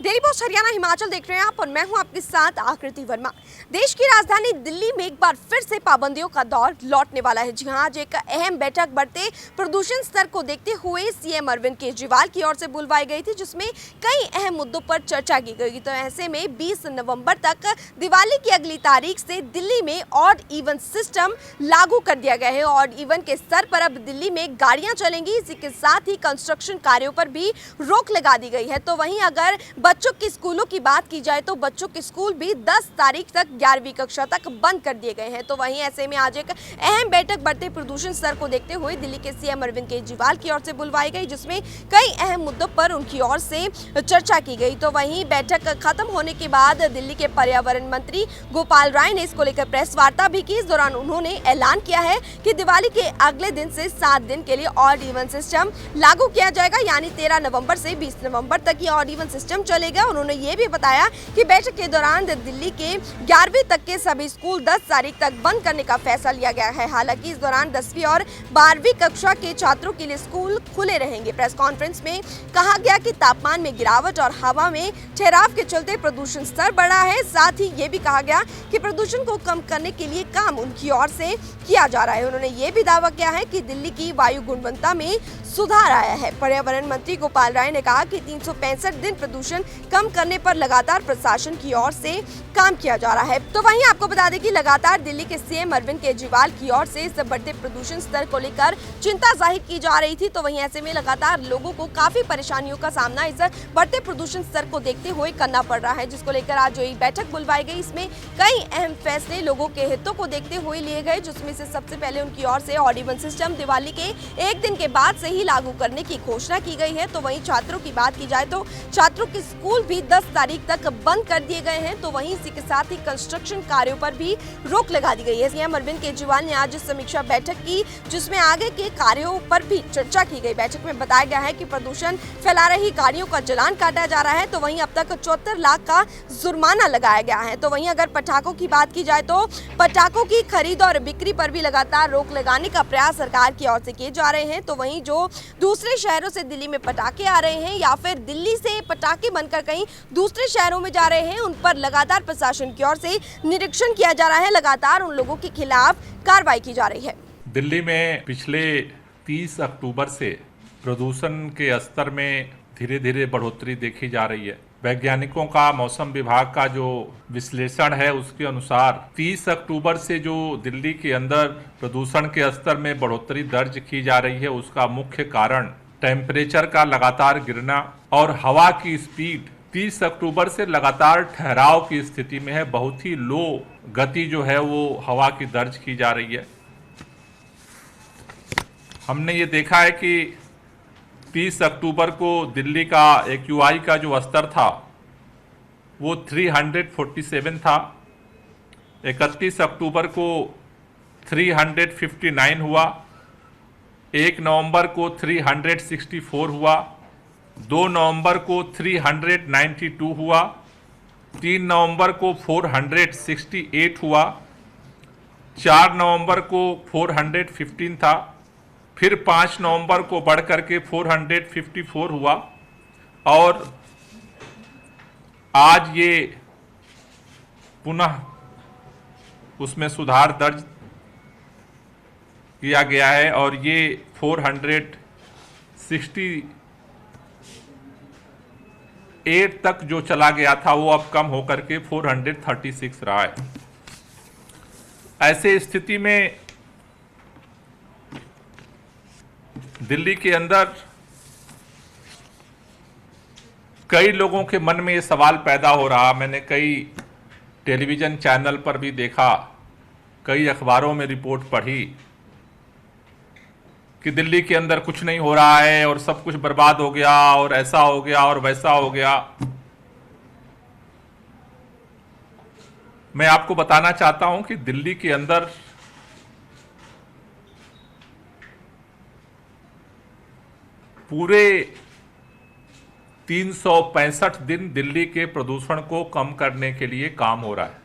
Daily post Haryana Himachal देख रहे हैं आप और मैं हूं आपके साथ आकृति वर्मा। देश की राजधानी दिल्ली में एक बार फिर से पाबंदियों का दौर लौटने वाला है। जी हां, आज एक अहम बैठक बढ़ते प्रदूषण स्तर को देखते हुए सीएम अरविंद केजरीवाल की ओर से बुलवाई गई थी, जिसमें कई अहम मुद्दों पर चर्चा की गई। तो ऐसे में 20 नवंबर तक दिवाली की अगली तारीख से दिल्ली में ऑड इवन सिस्टम लागू कर दिया गया है। ऑड इवन के स्तर पर अब दिल्ली में गाड़ियां चलेंगी। इसी के साथ ही कंस्ट्रक्शन कार्यों पर भी रोक लगा दी गई है। तो वहीं अगर बच्चों के स्कूलों की बात की जाए तो बच्चों के स्कूल भी 10 तारीख तक 11वीं कक्षा तक बंद कर दिए गए हैं। तो वहीं ऐसे में आज एक अहम बैठक बढ़ते प्रदूषण स्तर को देखते हुए दिल्ली के सीएम अरविंद केजरीवाल की ओर से बुलवाई गई, जिसमें कई अहम मुद्दों पर उनकी ओर से चर्चा की गई। तो वहीं बैठक खत्म होने के बाद दिल्ली के पर्यावरण मंत्री गोपाल राय ने इसको लेकर प्रेस वार्ता भी की। इस दौरान उन्होंने ऐलान किया है कि दिवाली के अगले दिन से 7 दिन के लिए ऑड इवन सिस्टम लागू किया जाएगा, यानी 13 नवंबर से 20 नवंबर तक ये ऑड इवन सिस्टम चलेगा। उन्होंने ये भी बताया कि बैठक के दौरान दिल्ली के 11वीं तक के सभी स्कूल 10 तारीख तक बंद करने का फैसला लिया गया है। हालांकि इस दौरान 10वीं और 12वीं कक्षा के छात्रों के लिए स्कूल खुले रहेंगे। प्रेस कॉन्फ्रेंस में कहा गया कि तापमान में गिरावट और हवा में ठहराव के चलते प्रदूषण स्तर बढ़ा है। साथ ही ये भी कहा गया कि प्रदूषण को कम करने के लिए काम उनकी ओर से किया जा रहा है। उन्होंने ये भी दावा किया है कि दिल्ली की वायु गुणवत्ता में सुधार आया है। पर्यावरण मंत्री गोपाल राय ने कहा कि 365 दिन प्रदूषण कम करने पर लगातार प्रशासन की ओर से काम किया जा रहा है। तो वहीं आपको बता दें कि लगातार दिल्ली के सीएम अरविंद केजरीवाल की ओर से इस बढ़ते प्रदूषण स्तर को लेकर चिंता जाहिर की जा रही थी। तो वहीं ऐसे में लगातार लोगों को काफी परेशानियों का सामना इस बढ़ते प्रदूषण स्तर को देखते हुए करना पड़ रहा है, जिसको लेकर आज जो बैठक बुलवाई गई, इसमें कई अहम फैसले लोगों के हितों को देखते हुए लिए गए, जिसमें से सबसे पहले उनकी ओर से ऑड इवन सिस्टम दिवाली के एक दिन के बाद से ही लागू करने की घोषणा की गई है। तो वहीं छात्रों की बात की जाए तो छात्रों के स्कूल भी 10 तारीख तक बंद कर दिए गए हैं। तो वहीं इसी के साथ ही कंस्ट्रक्शन कार्यों पर भी रोक लगा दी गई है। सीएम अरविंद केजरीवाल ने आज समीक्षा बैठक की, जिसमें आगे के कार्यों पर भी चर्चा की गई। बैठक में बताया गया है कि प्रदूषण फैला रही गाड़ियों का चालान काटा जा रहा है। तो वहीं अब तक 74 लाख का जुर्माना लगाया गया है। तो वहीं अगर पटाखों की बात की जाए तो पटाखों की खरीद और बिक्री पर भी लगातार रोक लगाने का प्रयास सरकार की ओर से किए जा रहे हैं। तो वहीं जो दूसरे शहरों से दिल्ली में पटाखे आ रहे हैं या फिर दिल्ली से पटाखे बनकर कहीं दूसरे शहरों में जा रहे हैं, उन पर लगातार प्रशासन की ओर से निरीक्षण किया जा रहा है। लगातार उन लोगों के खिलाफ कार्रवाई की जा रही है। दिल्ली में पिछले 30 अक्टूबर से प्रदूषण के स्तर में धीरे धीरे बढ़ोतरी देखी जा रही है। वैज्ञानिकों का, मौसम विभाग का जो विश्लेषण है उसके अनुसार 30 अक्टूबर से जो दिल्ली के अंदर प्रदूषण के स्तर में बढ़ोतरी दर्ज की जा रही है, उसका मुख्य कारण टेम्परेचर का लगातार गिरना और हवा की स्पीड 30 अक्टूबर से लगातार ठहराव की स्थिति में है। बहुत ही लो गति जो है वो हवा की दर्ज की जा रही है। हमने ये देखा है कि 30 अक्टूबर को दिल्ली का AQI का जो स्तर था वो 347 था। 31 अक्टूबर को 359 हुआ। 1 नवंबर को 364 हुआ। 2 नवंबर को 392 हुआ। 3 नवंबर को 468 हुआ। 4 नवंबर को 415 था। फिर 5 नवंबर को बढ़ करके 454 हुआ और आज ये पुनः उसमें सुधार दर्ज किया गया है और ये 468 तक जो चला गया था वो अब कम होकर के 436 रहा है। ऐसे स्थिति में दिल्ली के अंदर कई लोगों के मन में ये सवाल पैदा हो रहा। मैंने कई टेलीविज़न चैनल पर भी देखा, कई अखबारों में रिपोर्ट पढ़ी कि दिल्ली के अंदर कुछ नहीं हो रहा है और सब कुछ बर्बाद हो गया और ऐसा हो गया और वैसा हो गया। मैं आपको बताना चाहता हूं कि दिल्ली के अंदर पूरे 365 दिन दिल्ली के प्रदूषण को कम करने के लिए काम हो रहा है।